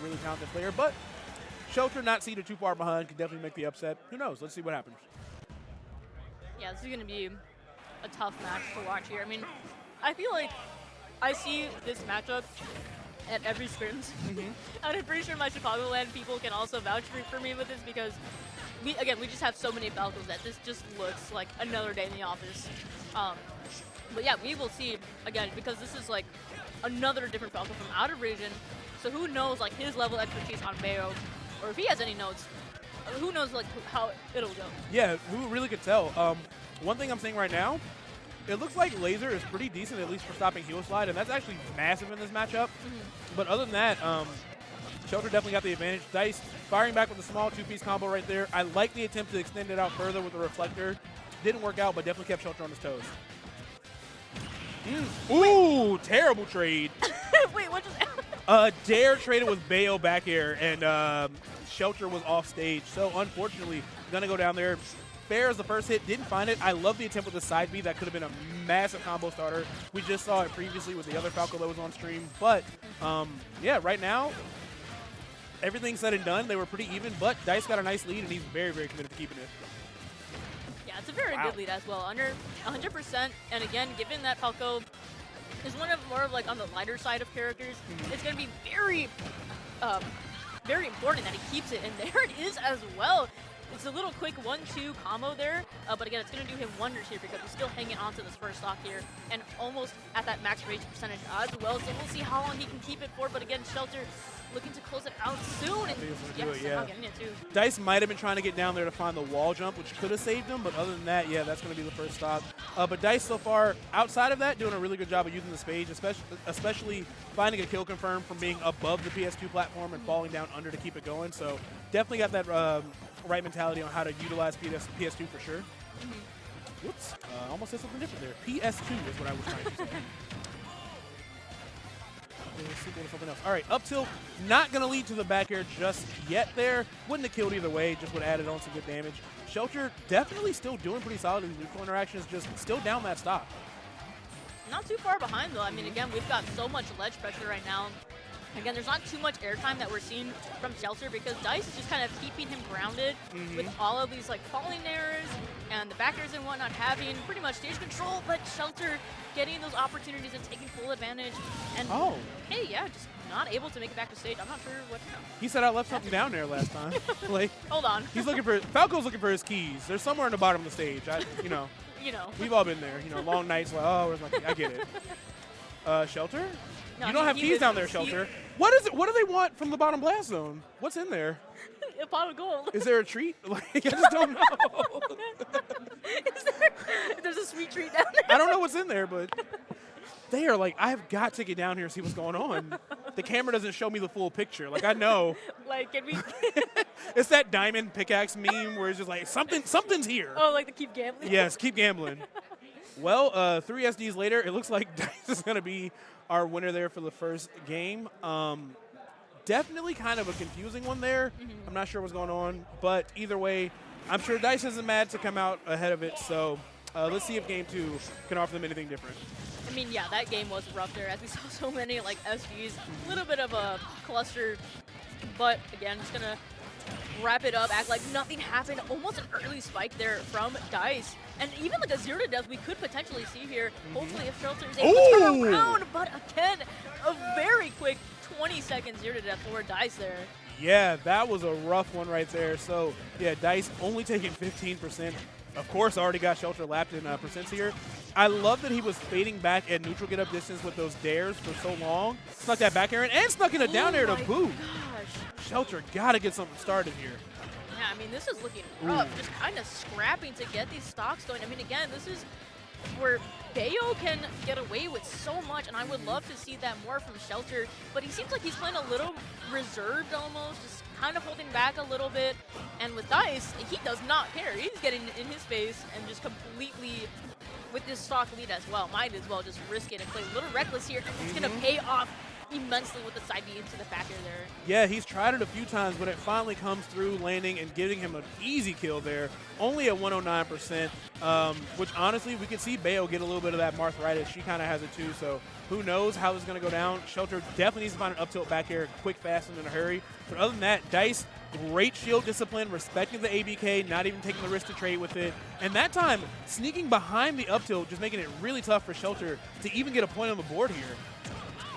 really talented player. But Shelter not seated too far behind could definitely make the upset. Who knows? Let's see what happens. Yeah, this is going to be a tough match to watch here. I mean, I feel like I see this matchup at every scrims. And I'm pretty sure my Chicagoland people can also vouch for me with this because, we just have so many Falcos that this just looks like another day in the office. But yeah, we will see, again, because this is like another different Falco from out of region. So who knows like his level of expertise on Bayo, or if he has any notes, who knows like how it'll go. Yeah, who really could tell. One thing I'm saying right now, it looks like Laser is pretty decent, at least for stopping heel slide, and that's actually massive in this matchup. But other than that, Shelter definitely got the advantage. Dice firing back with a small two-piece combo right there. I like the attempt to extend it out further with the reflector. Didn't work out, but definitely kept Shelter on his toes. Ooh, terrible trade. Wait, what just happened? Dare traded with Bayo back air, and Shelter was off stage. So unfortunately, gonna go down there. Fair as the first hit, didn't find it. I love the attempt with the side B. That could have been a massive combo starter. We just saw it previously with the other Falco that was on stream. But yeah, right now, everything said and done, they were pretty even. But Dice got a nice lead, and he's very, very committed to keeping it. Yeah, it's a very good lead as well, under 100%. And again, given that Falco is one of more of like on the lighter side of characters, it's going to be very, very important that he keeps it. And there it is as well. It's a little quick 1-2 combo there, but again, it's going to do him wonders here because he's still hanging on to this first stock here and almost at that max rage percentage as well. So we'll see how long he can keep it for. But again, Shelter looking to close it out soon. And yeah. Getting it too. Dice might have been trying to get down there to find the wall jump, which could have saved him. But other than that, yeah, that's going to be the first stop. But Dice so far, outside of that, doing a really good job of using the stage, especially finding a kill confirm from being above the PS2 platform and falling down under to keep it going. So definitely got that right mentality on how to utilize PS2 for sure. Whoops, almost said something different there. PS2 is what I was trying to say. Something else. All right, up tilt, not going to lead to the back air just yet there. Wouldn't have killed either way, just would have added on some good damage. Shelter definitely still doing pretty solid with neutral interactions, just still down that stock. Not too far behind though. I mean, again, we've got so much ledge pressure right now. Again, there's not too much airtime that we're seeing from Shelter because Dice is just kind of keeping him grounded with all of these like falling errors and the backers and whatnot having pretty much stage control, but Shelter getting those opportunities and taking full advantage. And hey, yeah, just not able to make it back to stage. I'm not sure what. He said I left something down there last time. Like, hold on. He's looking for Falco's looking for his keys. They're somewhere in the bottom of the stage. You know. We've all been there. You know, long nights. Like, oh, where's my key? I get it. Shelter. No, you don't have keys down there, Shelter. What is it? What do they want from the bottom blast zone? What's in there? A pot of gold. Is there a treat? Like, I just don't know. There's a sweet treat down there. I don't know what's in there, but they are like, I've got to get down here and see what's going on. The camera doesn't show me the full picture. Like, I know. Like, can we? It's that diamond pickaxe meme where it's just like, something's here. Oh, like the keep gambling? Yes, keep gambling. Well, 3 SDs later, it looks like Dice is going to be our winner there for the first game. Definitely kind of a confusing one there. I'm not sure what's going on, but either way, I'm sure Dice isn't mad to come out ahead of it. So let's see if game 2 can offer them anything different. I mean, yeah, that game was rough there as we saw so many like SDs, a little bit of a cluster, but again, just gonna wrap it up, act like nothing happened. Almost an early spike there from Dice. And even like a 0 to death we could potentially see here. Hopefully if Shelter is able to turn around. But again, a very quick 20-second 0 to death for Dice there. Yeah, that was a rough one right there. So, yeah, Dice only taking 15%. Of course, already got Shelter lapped in percents here. I love that he was fading back at neutral get-up distance with those dares for so long. Snuck that back air in and snuck in a down air to boot. Gosh. Shelter got to get something started here. Yeah, I mean, this is looking rough. Just kind of scrapping to get these stocks going. I mean, again, this is where Bayo can get away with so much, and I would love to see that more from Shelter, but he seems like he's playing a little reserved almost, just kind of holding back a little bit. And with Dice, he does not care. He's getting in his face and just completely, with this stock lead as well, might as well just risk it and play a little reckless here, and it's going to pay off immensely with the side B into the back air there. Yeah, he's tried it a few times, but it finally comes through, landing and giving him an easy kill there. Only at 109%, which honestly, we could see Bayo get a little bit of that arthritis. She kind of has it too, so who knows how this is going to go down. Shelter definitely needs to find an up tilt back air quick, fast, and in a hurry. But other than that, Dice, great shield discipline, respecting the ABK, not even taking the risk to trade with it. And that time, sneaking behind the up tilt, just making it really tough for Shelter to even get a point on the board here.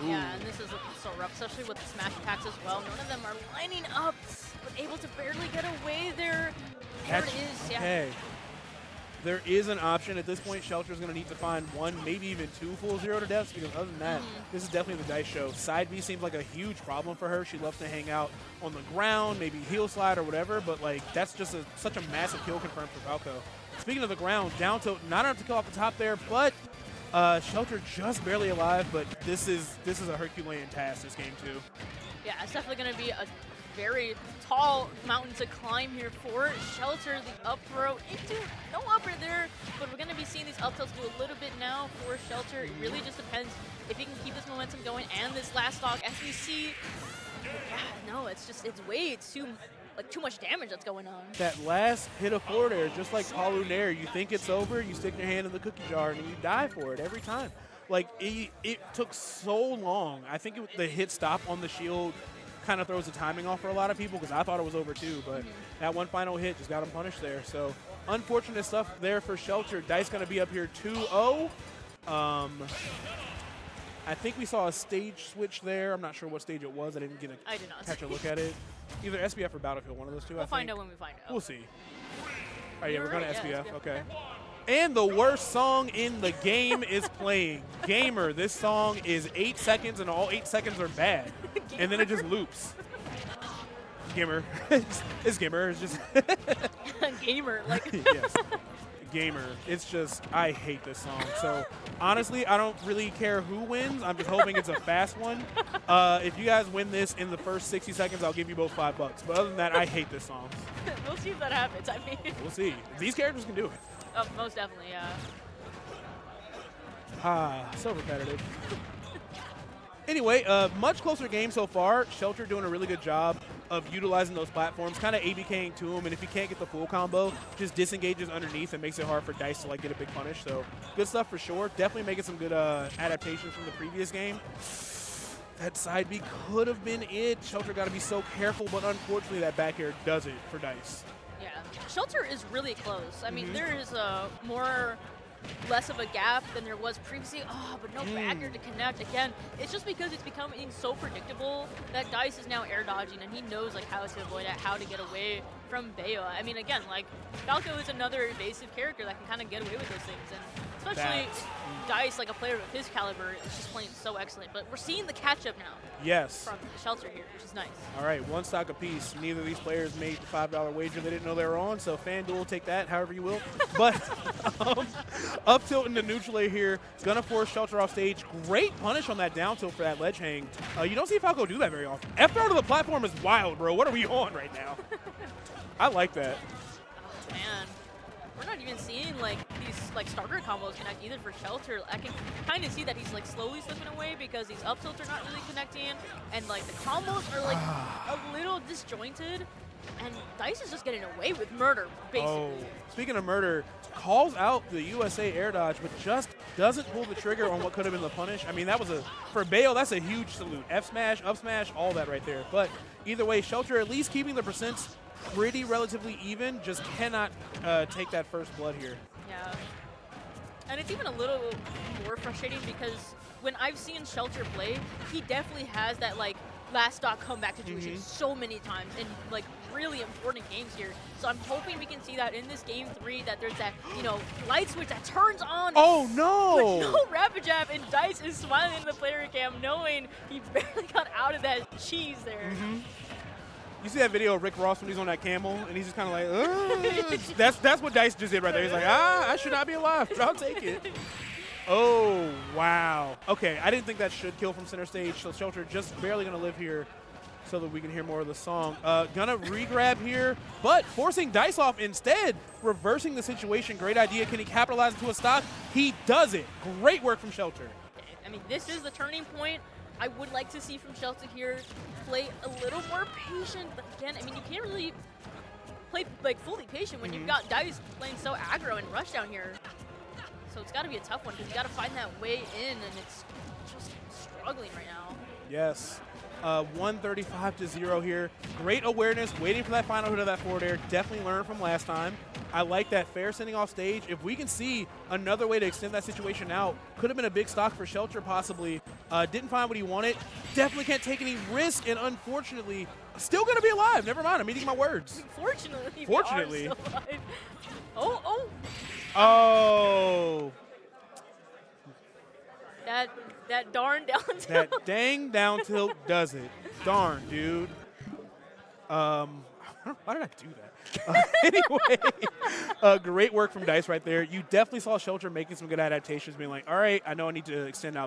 Ooh. Yeah, and this is so rough, especially with the smash attacks as well. None of them are lining up, but able to barely get away there. There it is, yeah. Hey, there is an option at this point. Shelter's going to need to find one, maybe even two full 0 to deaths, because other than that, this is definitely the Dice show. Side B seems like a huge problem for her. She loves to hang out on the ground, maybe heel slide or whatever, but like that's just such a massive kill confirm for Falco. Speaking of the ground, down tilt, not enough to kill off the top there, but Shelter just barely alive, but this is a Herculean task this game too. Yeah, it's definitely going to be a very tall mountain to climb here for Shelter. The up throw into no upper there, but we're going to be seeing these up tilts do a little bit now for Shelter. It really just depends if he can keep this momentum going and this last stock, as we see. Yeah, no, it's way too much damage that's going on. That last hit of forward air, just like Paul Lunaire, you think it's over, you stick your hand in the cookie jar, and you die for it every time. Like, it took so long. I think the hit stop on the shield kind of throws the timing off for a lot of people, because I thought it was over too, but that one final hit just got him punished there. So unfortunate stuff there for Shelter. Dice going to be up here 2-0. I think we saw a stage switch there. I'm not sure what stage it was. I didn't catch a look at it. Either SBF or Battlefield, one of those two. We'll find out when we find out. We'll see. All right, yeah, we're going to SBF. SBF. Okay. And the worst song in the game is playing. Gamer, this song is 8 seconds, and all 8 seconds are bad. And then it just loops. Gamer. It's Gamer. It's just... Gamer, like... Yes. Gamer. It's just, I hate this song. So, honestly, I don't really care who wins. I'm just hoping it's a fast one. If you guys win this in the first 60 seconds, I'll give you both $5. But other than that, I hate this song. We'll see if that happens. I mean... We'll see. These characters can do it. Oh, most definitely, yeah. So repetitive. Anyway, much closer game so far. Shelter doing a really good job of utilizing those platforms, kind of ABKing to him, and if he can't get the full combo, just disengages underneath and makes it hard for Dice to like get a big punish. So good stuff for sure. Definitely making some good adaptations from the previous game. That side B could have been it. Shelter got to be so careful, but unfortunately that back air does it for Dice. Yeah, Shelter is really close. I mean, there is less of a gap than there was previously. Oh, but no back air to connect. Again, it's just because it's becoming so predictable that Dice is now air dodging, and he knows like how to avoid it, how to get away from Bayo. I mean, again, like Falco is another evasive character that can kind of get away with those things, and especially Dice, like a player of his caliber, is just playing so excellent. But we're seeing the catch-up now. Yes. From Shelter here, which is nice. All right, one stock apiece. Neither of these players made the $5 wager they didn't know they were on, so FanDuel, take that however you will. But up tilt into neutral air here. Gonna force Shelter off stage. Great punish on that down tilt for that ledge hang. You don't see Falco do that very often. F-throw to the platform is wild, bro. What are we on right now? I like that. Oh, man. We're not even seeing like these like starter combos connect either for Shelter. I can kind of see that he's like slowly slipping away because these up tilts are not really connecting, and like the combos are like a little disjointed, and Dice is just getting away with murder basically. Oh, speaking of murder, calls out the USA air dodge, but just doesn't pull the trigger on what could have been the punish. I mean, that was for Bayo, that's a huge salute. F smash, up smash, all that right there. But either way, Shelter at least keeping the percents pretty relatively even, just cannot take that first blood here. Yeah. And it's even a little more frustrating because when I've seen Shelter play, he definitely has that like last stock comeback situation so many times in like really important games here. So I'm hoping we can see that in this game 3, that there's that, you know, light switch that turns on. Oh no! With no rapid jab, and Dice is smiling in the player cam knowing he barely got out of that cheese there. You see that video of Rick Ross when he's on that camel, and he's just kind of like, that's what Dice just did right there. He's like, I should not be alive, but I'll take it. Oh, wow. Okay, I didn't think that should kill from center stage, so Shelter just barely going to live here so that we can hear more of the song. Gonna re-grab here, but forcing Dice off instead, reversing the situation. Great idea. Can he capitalize into a stock? He does it. Great work from Shelter. I mean, this is the turning point. I would like to see from Shelter here play a little more patient, but again, I mean, you can't really play like fully patient when you've got Dice playing so aggro and rush down here. So it's got to be a tough one because you got to find that way in, and it's just struggling right now. Yes. 135-0 here. Great awareness, waiting for that final hit of that forward air. Definitely learned from last time. I like that fair sending off stage. If we can see another way to extend that situation out, could have been a big stock for Shelter possibly. Didn't find what he wanted. Definitely can't take any risk, and unfortunately, still going to be alive. Never mind, I'm eating my words. Fortunately. Fortunately. We are still alive. Oh. Oh. That darn down tilt. That dang down tilt does it. Darn, dude. Why did I do that? Anyway, great work from Dice right there. You definitely saw Shelter making some good adaptations, being like, all right, I know I need to extend out